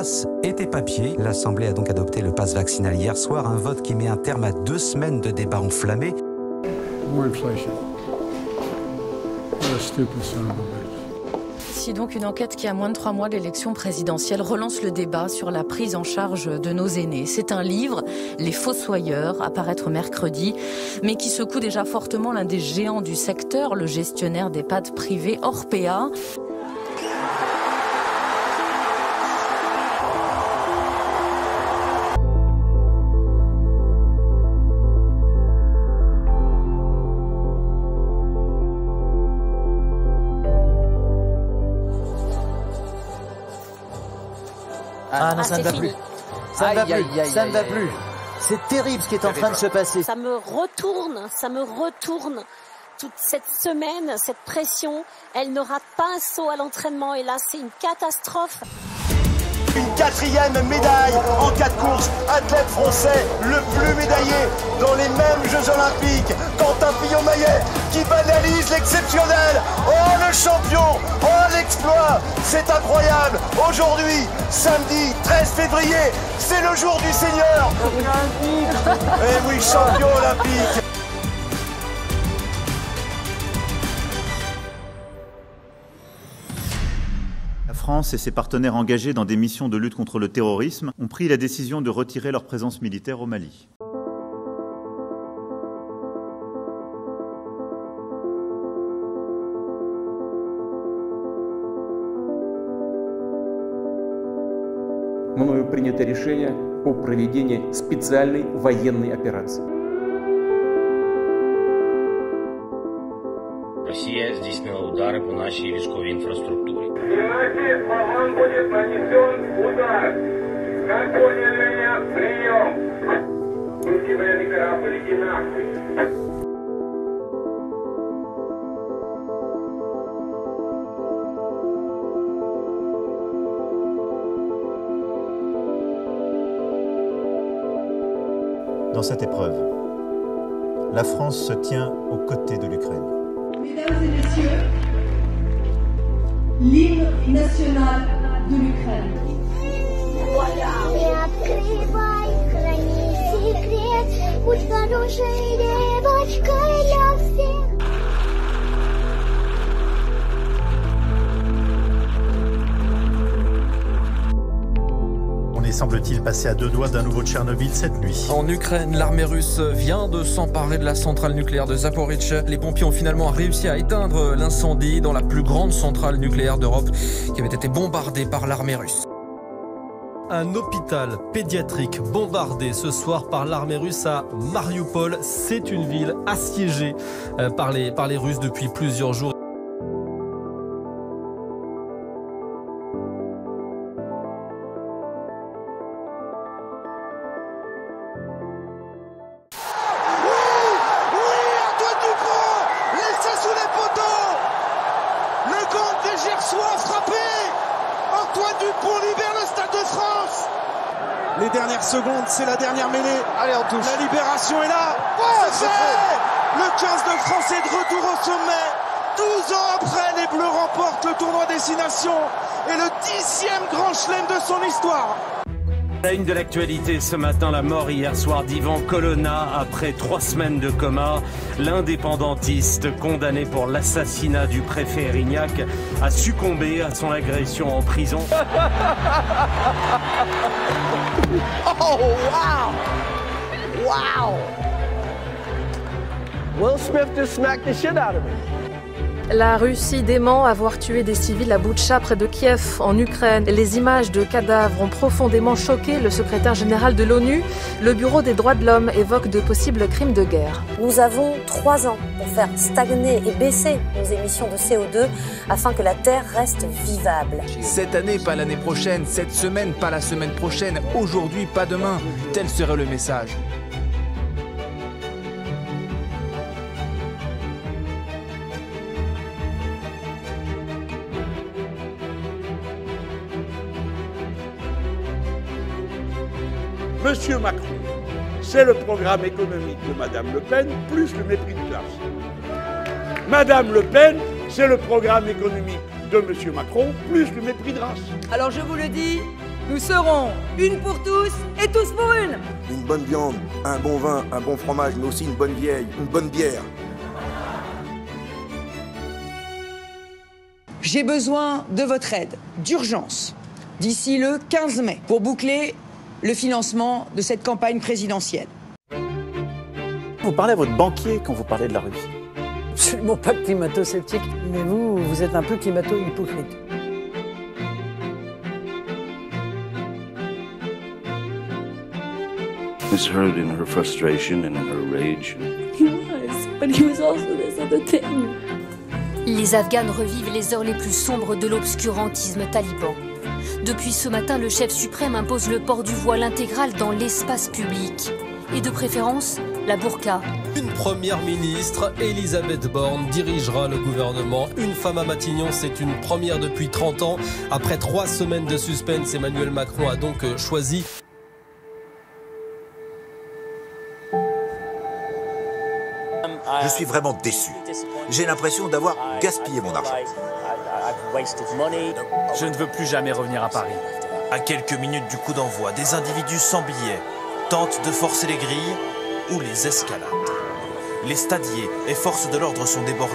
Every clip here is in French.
pass et tes papiers. L'Assemblée a donc adopté le pass vaccinal hier soir, un vote qui met un terme à 2 semaines de débats enflammés. More inflation. What a stupid son of a bitch. Ici donc une enquête qui, à moins de 3 mois de l'élection présidentielle, relance le débat sur la prise en charge de nos aînés. C'est un livre, Les Fossoyeurs, à paraître mercredi, mais qui secoue déjà fortement l'un des géants du secteur, le gestionnaire d'EHPAD privés Orpea. Ah non, ça ne va plus. Ça ne va plus. Ça ne va plus. C'est terrible ce qui est en train de se passer. Ça me retourne toute cette semaine, cette pression. Elle ne rate pas un saut à l'entraînement et là, c'est une catastrophe. Une 4e médaille en 4 courses. Athlète français le plus médaillé dans les mêmes Jeux Olympiques. Quentin Fillon-Maillet qui banalise l'exceptionnel. Oh le champion, oh l'exploit, c'est incroyable. Aujourd'hui, samedi 13 février, c'est le jour du Seigneur. Eh oui, champion olympique. La France et ses partenaires engagés dans des missions de lutte contre le terrorisme ont pris la décision de retirer leur présence militaire au Mali. Мною принято решение о проведении специальной военной операции. Росія здійснила удари по нашій військовій інфраструктурі. Вам будет нанесен удар. Как поняли меня? Прием. Русские военные корабли, иди нахуй. Dans cette épreuve, la France se tient aux côtés de l'Ukraine. Mesdames et messieurs, l'hymne national de l'Ukraine. On est, semble-t-il, passé à 2 doigts d'un nouveau Tchernobyl cette nuit. En Ukraine, l'armée russe vient de s'emparer de la centrale nucléaire de Zaporijjia. Les pompiers ont finalement réussi à éteindre l'incendie dans la plus grande centrale nucléaire d'Europe qui avait été bombardée par l'armée russe. Un hôpital pédiatrique bombardé ce soir par l'armée russe à Mariupol. C'est une ville assiégée par les Russes depuis plusieurs jours. Antoine Dupont libère le Stade de France. Les dernières secondes, c'est la dernière mêlée. Allez, on touche. La libération est là. Oh, c'est fait. Le 15 de France est de retour au sommet. 12 ans après, les Bleus remportent le tournoi Destination et le 10e grand chelem de son histoire. La une de l'actualité ce matin, la mort hier soir d'Ivan Colonna après 3 semaines de coma. L'indépendantiste condamné pour l'assassinat du préfet Erignac a succombé à son agression en prison. Oh wow! Wow! Will Smith just smacked the shit out of me. La Russie dément avoir tué des civils à Boutcha près de Kiev, en Ukraine. Les images de cadavres ont profondément choqué le secrétaire général de l'ONU. Le Bureau des droits de l'homme évoque de possibles crimes de guerre. Nous avons 3 ans pour faire stagner et baisser nos émissions de CO2 afin que la Terre reste vivable. Cette année, pas l'année prochaine. Cette semaine, pas la semaine prochaine. Aujourd'hui, pas demain. Tel serait le message. Monsieur Macron, c'est le programme économique de Madame Le Pen, plus le mépris de classe. Madame Le Pen, c'est le programme économique de Monsieur Macron, plus le mépris de race. Alors je vous le dis, Nous serons une pour tous et tous pour une. Une bonne viande, un bon vin, un bon fromage, mais aussi une bonne vieille, une bonne bière. J'ai besoin de votre aide, d'urgence, d'ici le 15 mai, pour boucler le financement de cette campagne présidentielle. Vous parlez à votre banquier quand vous parlez de la Russie. Absolument pas climato-sceptique, mais vous êtes un peu climato-hypocrite. It's heard in her frustration and in her rage. He was, but he was also this other thing. Les Afghans revivent les heures les plus sombres de l'obscurantisme taliban. Depuis ce matin, le chef suprême impose le port du voile intégral dans l'espace public. Et de préférence, la burqa. Une première ministre, Elisabeth Borne, dirigera le gouvernement. Une femme à Matignon, c'est une première depuis 30 ans. Après 3 semaines de suspense, Emmanuel Macron a donc choisi... Je suis vraiment déçu. J'ai l'impression d'avoir gaspillé mon argent. Je ne veux plus jamais revenir à Paris. À quelques minutes du coup d'envoi, des individus sans billets tentent de forcer les grilles ou les escaladent. Les stadiers et forces de l'ordre sont débordés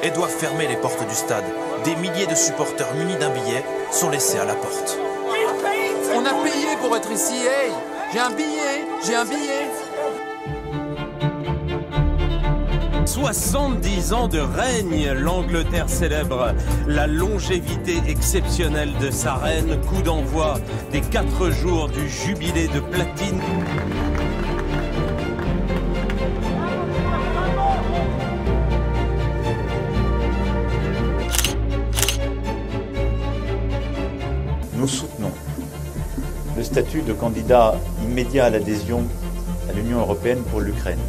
et doivent fermer les portes du stade. Des milliers de supporters munis d'un billet sont laissés à la porte. On a payé pour être ici, hey! J'ai un billet 70 ans de règne, l'Angleterre célèbre la longévité exceptionnelle de sa reine. Coup d'envoi des 4 jours du jubilé de platine. Nous soutenons le statut de candidat immédiat à l'adhésion à l'Union européenne pour l'Ukraine.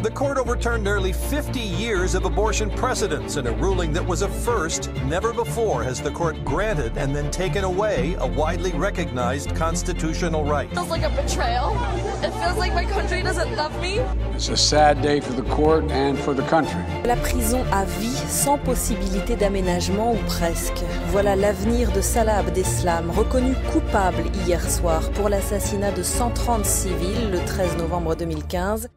The court overturned nearly 50 years of abortion precedents in a ruling that was a first. Never before has the court granted and then taken away a widely recognized constitutional right. It feels like a betrayal. It feels like my country doesn't love me. It's a sad day for the court and for the country. La prison à vie sans possibilité d'aménagement ou presque. Voilà l'avenir de Salah Abdeslam, reconnu coupable hier soir pour l'assassinat de 130 civils le 13 novembre 2015.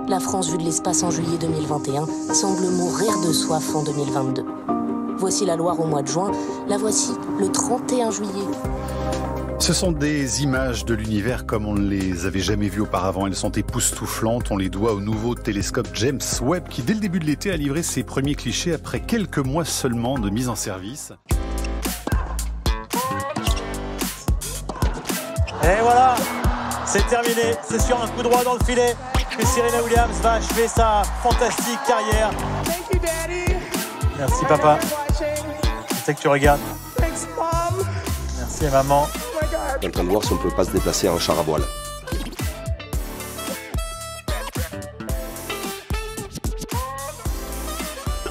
La France vue de l'espace en juillet 2021 semble mourir de soif en 2022. Voici la Loire au mois de juin, la voici le 31 juillet. Ce sont des images de l'univers comme on ne les avait jamais vues auparavant. Elles sont époustouflantes. On les doit au nouveau télescope James Webb qui, dès le début de l'été, a livré ses premiers clichés après quelques mois seulement de mise en service. Et voilà, c'est terminé. C'est sur un coup droit dans le filet que Serena Williams va achever sa fantastique carrière. Merci papa. Je sais que tu regardes. Merci maman. On est en train de voir si on ne peut pas se déplacer en char à voile.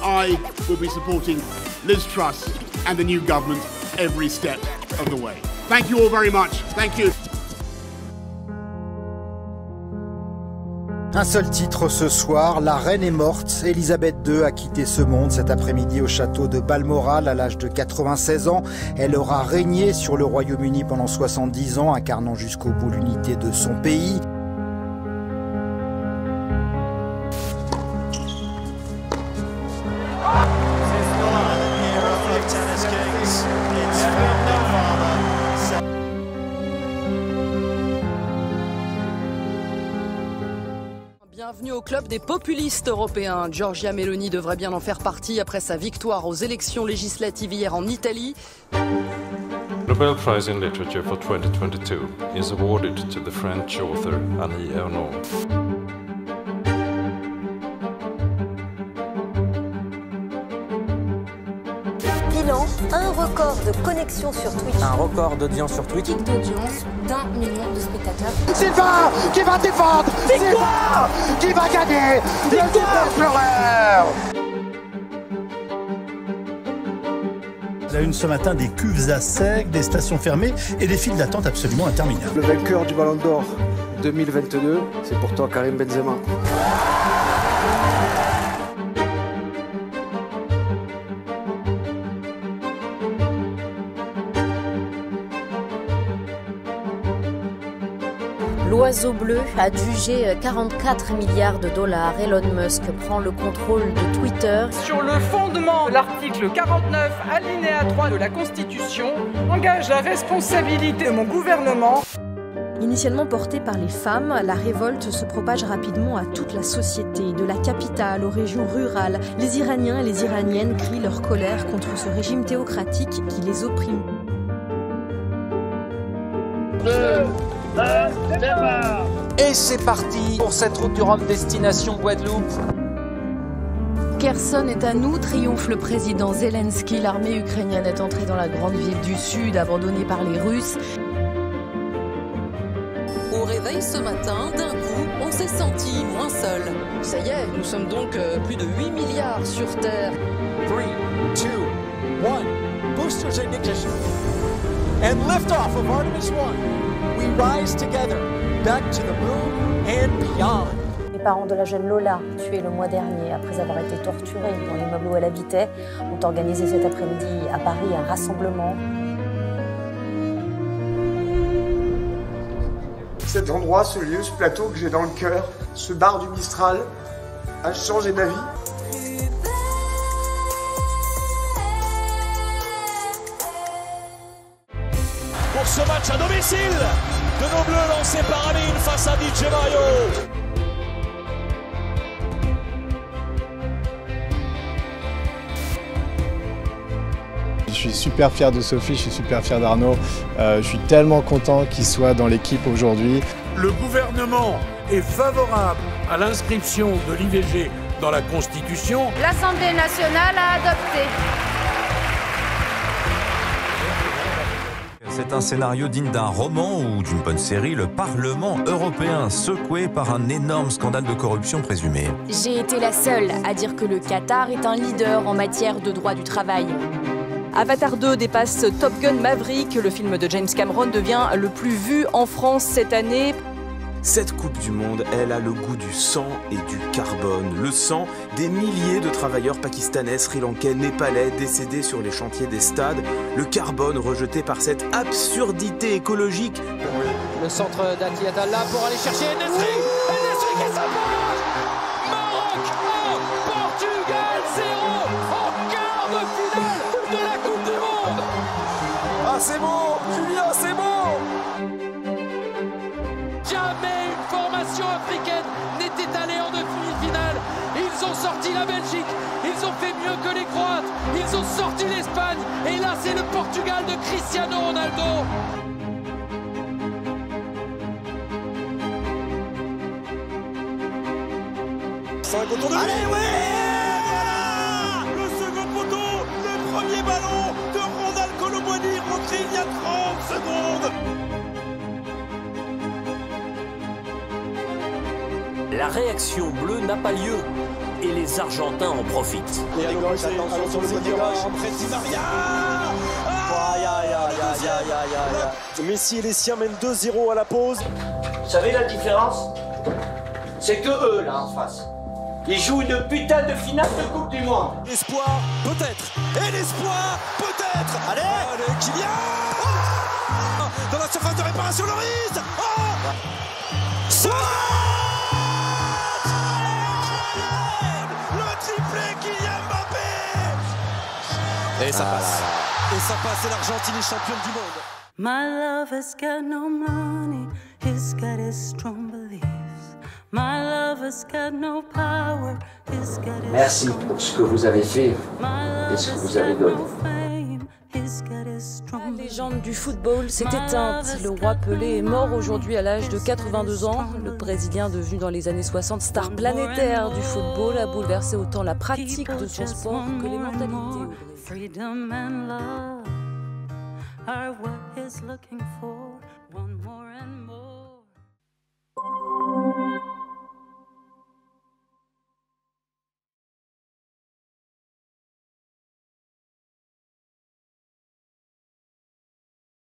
I will be supporting Liz Truss and the new government every step of the way. Thank you all very much. Thank you. Un seul titre ce soir, la reine est morte. Elisabeth II a quitté ce monde cet après-midi au château de Balmoral à l'âge de 96 ans. Elle aura régné sur le Royaume-Uni pendant 70 ans, incarnant jusqu'au bout l'unité de son pays. Bienvenue au club des populistes européens. Giorgia Meloni devrait bien en faire partie après sa victoire aux élections législatives hier en Italie. Nobel Prize in Literature for 2022 is awarded to the French author Annie Ernaux. Bilan, un record de connexion sur Twitch. Un record d'audience sur Twitch. Pic d'audience d'1 million de spectateurs. Silva qui va défendre. Victoire qui va gagner. Le super pleureur. La une ce matin, des cuves à sec, des stations fermées et des files d'attente absolument interminables. Le vainqueur du Ballon d'Or 2022, c'est pour toi Karim Benzema. L'oiseau bleu a jugé 44 milliards de dollars. Elon Musk prend le contrôle de Twitter. Sur le fondement de l'article 49, alinéa 3 de la Constitution, engage la responsabilité de mon gouvernement. Initialement portée par les femmes, la révolte se propage rapidement à toute la société, de la capitale aux régions rurales. Les Iraniens et les Iraniennes crient leur colère contre ce régime théocratique qui les opprime. Et c'est parti pour cette route du Rhum destination Guadeloupe. Kherson est à nous, triomphe le président Zelensky. L'armée ukrainienne est entrée dans la grande ville du sud, abandonnée par les Russes. Au réveil ce matin, d'un coup, on s'est senti moins seul. Ça y est, nous sommes donc plus de 8 milliards sur Terre. 3, 2, 1, boosters ignition. And liftoff of Artemis 1. We rise together, back to the moon and beyond. Les parents de la jeune Lola, tuée le mois dernier après avoir été torturée dans l'immeuble où elle habitait, ont organisé cet après-midi à Paris un rassemblement. Cet endroit, ce lieu, ce plateau que j'ai dans le cœur, ce bar du Mistral, a changé ma vie. Pour ce match à domicile de nos Bleus lancés par Amine face à DJ Mario. Je suis super fier de Sophie, je suis super fier d'Arnaud. Je suis tellement content qu'ils soient dans l'équipe aujourd'hui. Le gouvernement est favorable à l'inscription de l'IVG dans la Constitution. L'Assemblée nationale a adopté. C'est un scénario digne d'un roman ou d'une bonne série, le Parlement européen secoué par un énorme scandale de corruption présumé. J'ai été la seule à dire que le Qatar est un leader en matière de droit du travail. Avatar 2 dépasse Top Gun Maverick. Le film de James Cameron devient le plus vu en France cette année. Cette Coupe du Monde, elle a le goût du sang et du carbone. Le sang des milliers de travailleurs pakistanais, sri-lankais, népalais décédés sur les chantiers des stades. Le carbone rejeté par cette absurdité écologique. Le centre d'Atiatalla pour aller chercher Nesri. Nesri qui s'impose. Maroc 1, Portugal 0. En quart de finale de la Coupe du Monde. Ah c'est beau, Julien, c'est beau. Jamais une formation africaine n'était allée en demi-finale. Ils ont sorti la Belgique, ils ont fait mieux que les Croates, ils ont sorti l'Espagne, et là c'est le Portugal de Cristiano Ronaldo. Allez, voilà le second poteau, le premier ballon de Ronald Colomboigny rentré il y a 30 secondes. La réaction bleue n'a pas lieu et les Argentins en profitent. Et attention le côté gauche, Di Maria. Messi et les siens mènent 2-0 à la pause. Vous savez la différence? C'est que eux là en face, ils jouent une putain de finale de Coupe du Monde. L'espoir peut-être, et l'espoir peut-être. Allez, Kylian. Dans la surface de réparation, Loris. Et ça passe. Et ça passe, et l'Argentine est championne du monde. My love has got no money, he's got his strong beliefs. My love has got no power, he's got his Merci pour ce que vous avez fait et ce que vous avez donné. La légende du football s'est éteinte. Le roi Pelé est mort aujourd'hui à l'âge de 82 ans. Le Brésilien, devenu dans les années 60 star planétaire du football, a bouleversé autant la pratique de son sport que les mentalités. freedom and love are what he's looking for.